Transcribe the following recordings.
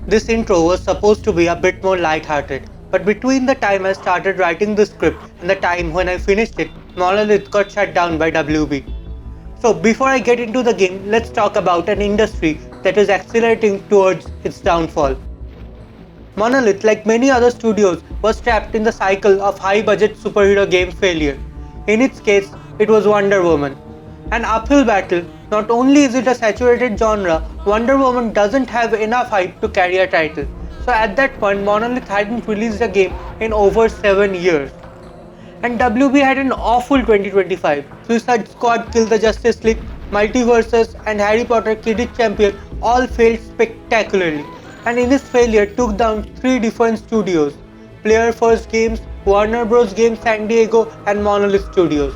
This intro was supposed to be a bit more light-hearted, but between the time I started writing the script and the time when I finished it, Monolith got shut down by WB. So before I get into the game, let's talk about an industry that is accelerating towards its downfall. Monolith, like many other studios, was trapped in the cycle of high-budget superhero game failure. In its case, it was Wonder Woman. An uphill battle. Not only is it a saturated genre, Wonder Woman doesn't have enough hype to carry a title. So at that point, Monolith hadn't released a game in over 7 years. And WB had an awful 2025. Suicide Squad, Kill the Justice League, Multiverses, and Harry Potter Quidditch Champion all failed spectacularly. And in his failure took down 3 different studios: Player First Games, Warner Bros. Games San Diego, and Monolith Studios.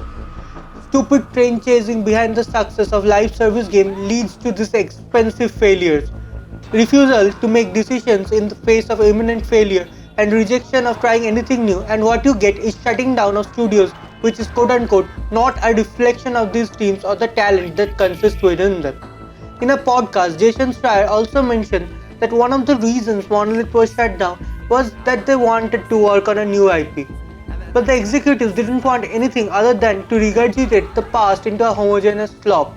Stupid train chasing behind the success of live service game leads to these expensive failures. Refusal to make decisions in the face of imminent failure and rejection of trying anything new, and what you get is shutting down of studios, which is quote unquote not a reflection of these teams or the talent that consists within them. In a podcast, Jason Schreier also mentioned that one of the reasons Monolith was shut down was that they wanted to work on a new IP. But the executives didn't want anything other than to regurgitate the past into a homogeneous flop,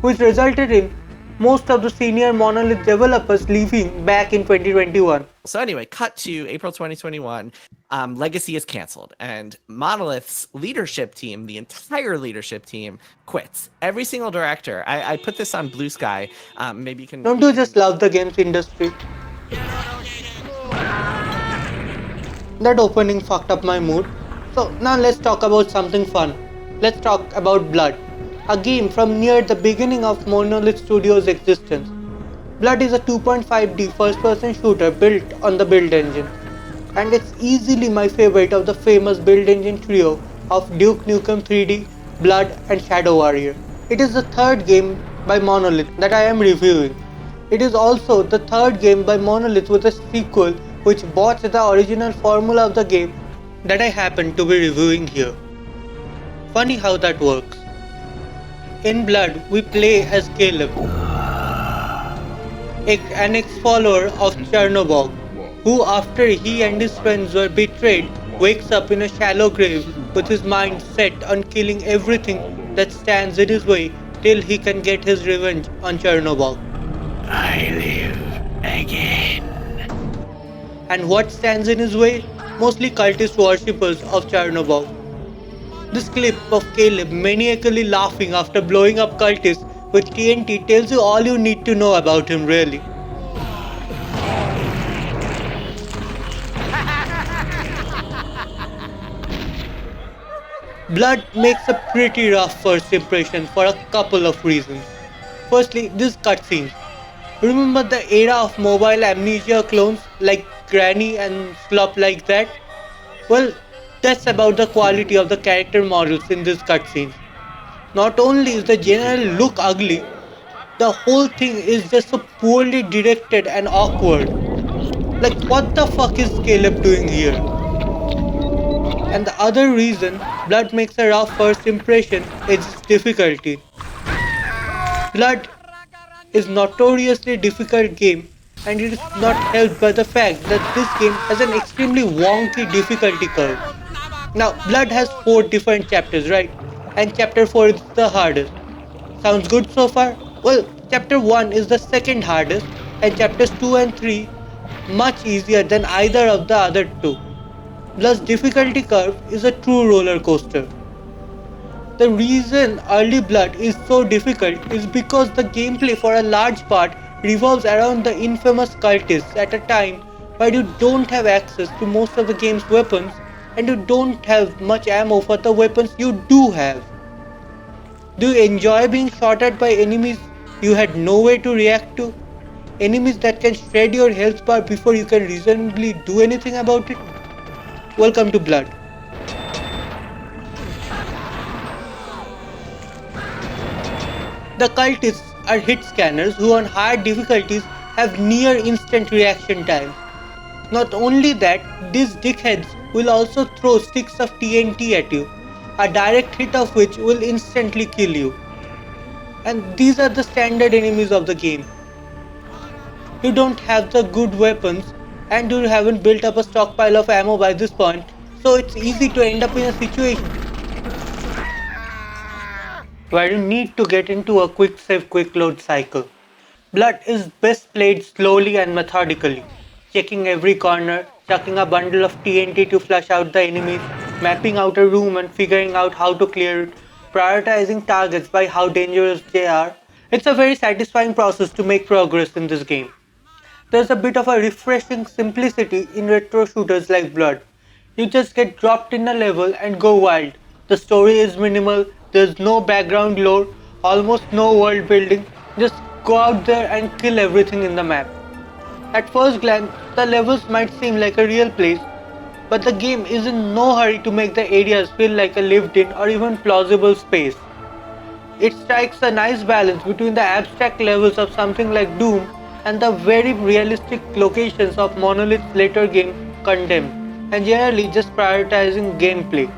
which resulted in most of the senior Monolith developers leaving back in 2021. So anyway, cut to April 2021. Legacy is canceled, and Monolith's leadership team, the entire leadership team, quits. Every single director. I put this on Blue Sky. Maybe you can. Don't you just love the games industry? That opening fucked up my mood. So now let's talk about something fun. Let's talk about Blood, a game from near the beginning of Monolith Studios' existence. Blood is a 2.5D first-person shooter built on the build engine, and it's easily my favorite of the famous build engine trio of Duke Nukem 3D, Blood, and Shadow Warrior. It is the third game by Monolith that I am reviewing. It is also the third game by Monolith with a sequel which botched the original formula of the game that I happen to be reviewing here. Funny how that works. In Blood, we play as Caleb, an ex-follower of Tchernobog, who after he and his friends were betrayed, wakes up in a shallow grave with his mind set on killing everything that stands in his way till he can get his revenge on Tchernobog. I live again. And what stands in his way? Mostly cultist worshippers of Tchernobog. This clip of Caleb maniacally laughing after blowing up cultists with TNT tells you all you need to know about him, really. Blood makes a pretty rough first impression for a couple of reasons. Firstly, these cutscenes. Remember the era of mobile amnesia clones like Granny and slop like that? Well, that's about the quality of the character models in these cutscenes. Not only is the general look ugly, the whole thing is just so poorly directed and awkward. Like, what the fuck is Caleb doing here? And the other reason Blood makes a rough first impression is its difficulty. Blood is notoriously difficult game, and it is not helped by the fact that this game has an extremely wonky difficulty curve. Now, Blood has 4 different chapters, right? And chapter 4 is the hardest. Sounds good so far? Well, chapter 1 is the second hardest, and chapters 2 and 3 much easier than either of the other 2. Blood's difficulty curve is a true roller coaster. The reason early Blood is so difficult is because the gameplay for a large part revolves around the infamous cultists at a time where you don't have access to most of the game's weapons and you don't have much ammo for the weapons you do have. Do you enjoy being shot at by enemies you had no way to react to? Enemies that can shred your health bar before you can reasonably do anything about it? Welcome to Blood. The cultists are hit scanners who on higher difficulties have near instant reaction times. Not only that, these dickheads will also throw sticks of TNT at you, a direct hit of which will instantly kill you. And these are the standard enemies of the game. you don't have the good weapons, and you haven't built up a stockpile of ammo by this point, so it's easy to end up in a situation where you need to get into a quick save quick load cycle. Blood is best played slowly and methodically, checking every corner, chucking a bundle of TNT to flush out the enemies, mapping out a room and figuring out how to clear it, prioritizing targets by how dangerous they are. It's a very satisfying process to make progress in this game. There's a bit of a refreshing simplicity in retro shooters like Blood. You just get dropped in a level and go wild. The story is minimal, there's no background lore, almost no world building, just go out there and kill everything in the map. At first glance, the levels might seem like a real place, but the game is in no hurry to make the areas feel like a lived in or even plausible space. It strikes a nice balance between the abstract levels of something like Doom and the very realistic locations of Monolith's later game Condemned, and generally just prioritizing gameplay.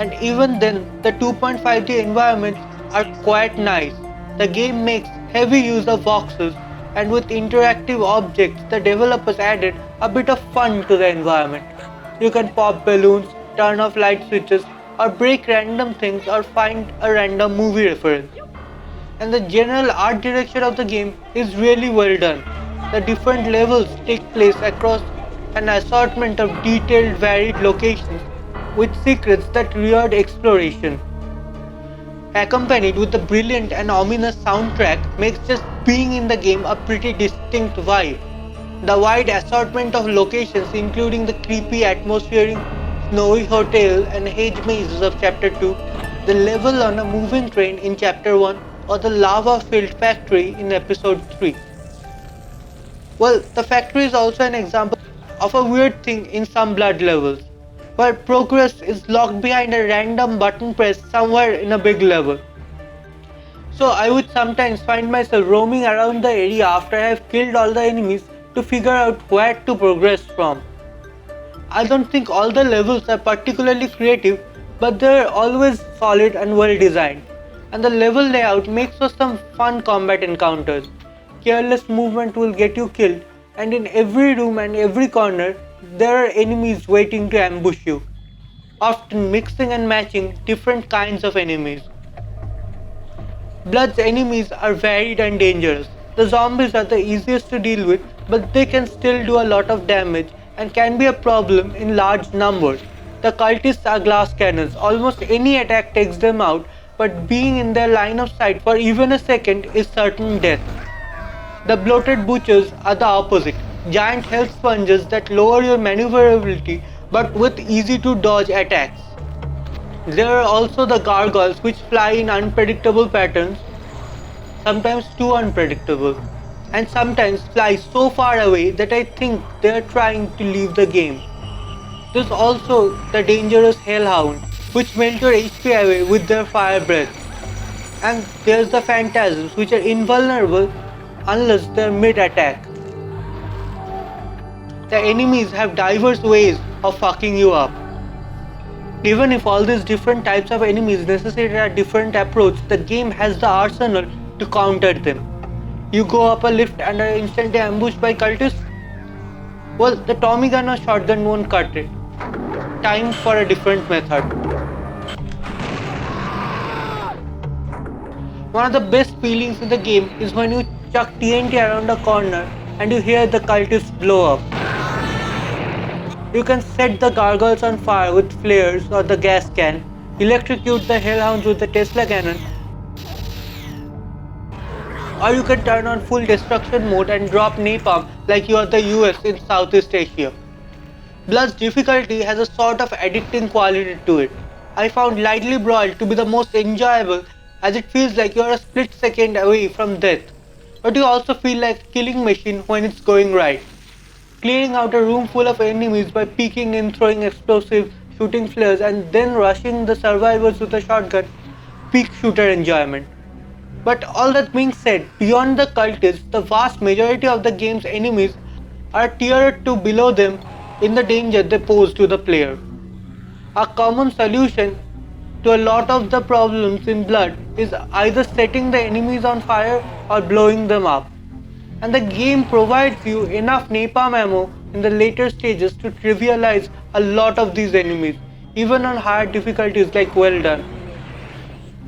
And even then, the 2.5D environments are quite nice. The game makes heavy use of voxels, and with interactive objects, the developers added a bit of fun to the environment. You can pop balloons, turn off light switches, or break random things or find a random movie reference. And the general art direction of the game is really well done. The different levels take place across an assortment of detailed, varied locations with secrets that reward exploration. Accompanied with the brilliant and ominous soundtrack makes just being in the game a pretty distinct vibe. The wide assortment of locations including the creepy atmospheric snowy hotel and hedge mazes of chapter 2, the level on a moving train in chapter 1 or the lava-filled factory in episode 3. Well, the factory is also an example of a weird thing in some Blood levels, where progress is locked behind a random button press somewhere in a big level. So I would sometimes find myself roaming around the area after I have killed all the enemies to figure out where to progress from. I don't think all the levels are particularly creative, but they're always solid and well designed, and the level layout makes for some fun combat encounters. Careless movement will get you killed, and in every room and every corner, there are enemies waiting to ambush you, often mixing and matching different kinds of enemies. Blood's enemies are varied and dangerous. The zombies are the easiest to deal with, but they can still do a lot of damage and can be a problem in large numbers. The cultists are glass cannons. Almost any attack takes them out, but being in their line of sight for even a second is certain death. The bloated butchers are the opposite. Giant health sponges that lower your maneuverability but with easy to dodge attacks. There are also the gargoyles which fly in unpredictable patterns, sometimes too unpredictable, and sometimes fly so far away that I think they are trying to leave the game. There's also the dangerous hellhound which melt your HP away with their fire breath. And there's the phantasms which are invulnerable unless they're mid-attack. The enemies have diverse ways of fucking you up. Even if all these different types of enemies necessitate a different approach, the game has the arsenal to counter them. You go up a lift and are instantly ambushed by cultists? Well, the Tommy gun or shotgun won't cut it. Time for a different method. One of the best feelings in the game is when you chuck TNT around a corner and you hear the cultists blow up. You can set the gargoyles on fire with flares or the gas can, electrocute the hellhounds with the Tesla cannon, or you can turn on full destruction mode and drop napalm like you are the US in Southeast Asia. Blood's difficulty has a sort of addicting quality to it. I found Lightly Broiled to be the most enjoyable as it feels like you are a split second away from death, but you also feel like a killing machine when it's going right. Clearing out a room full of enemies by peeking in, throwing explosives, shooting flares, and then rushing the survivors with a shotgun, peak shooter enjoyment. But all that being said, beyond the cultists, the vast majority of the game's enemies are tier 2 below them in the danger they pose to the player. A common solution to a lot of the problems in Blood is either setting the enemies on fire or blowing them up. And the game provides you enough napalm ammo in the later stages to trivialize a lot of these enemies, even on higher difficulties like well done.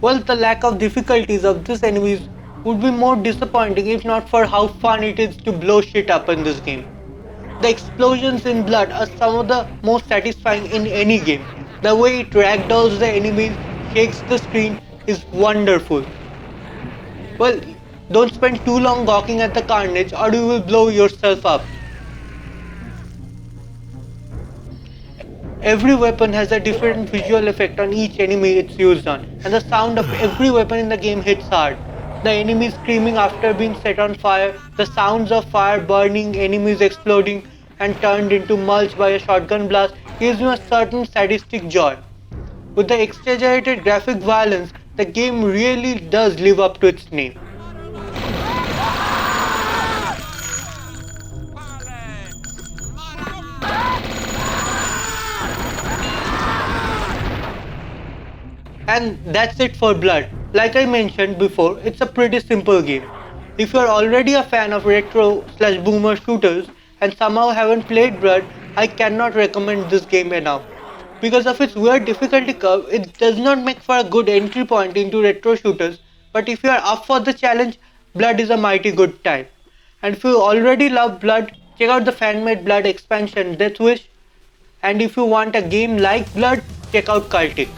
Well, the lack of difficulties of these enemies would be more disappointing if not for how fun it is to blow shit up in this game. The explosions in blood are some of the most satisfying in any game. The way it ragdolls the enemies, shakes the screen is wonderful. Well, don't spend too long gawking at the carnage or you will blow yourself up. Every weapon has a different visual effect on each enemy it's used on, and the sound of every weapon in the game hits hard. The enemies screaming after being set on fire, the sounds of fire burning, enemies exploding and turned into mulch by a shotgun blast gives me a certain sadistic joy. With the exaggerated graphic violence, the game really does live up to its name. And that's it for Blood. Like I mentioned before, it's a pretty simple game. If you're already a fan of retro slash boomer shooters and somehow haven't played Blood, I cannot recommend this game enough. Because of its weird difficulty curve, it does not make for a good entry point into retro shooters, but if you are up for the challenge, Blood is a mighty good time. And if you already love Blood, check out the fan-made Blood expansion Death Wish. And if you want a game like Blood, check out Cultix.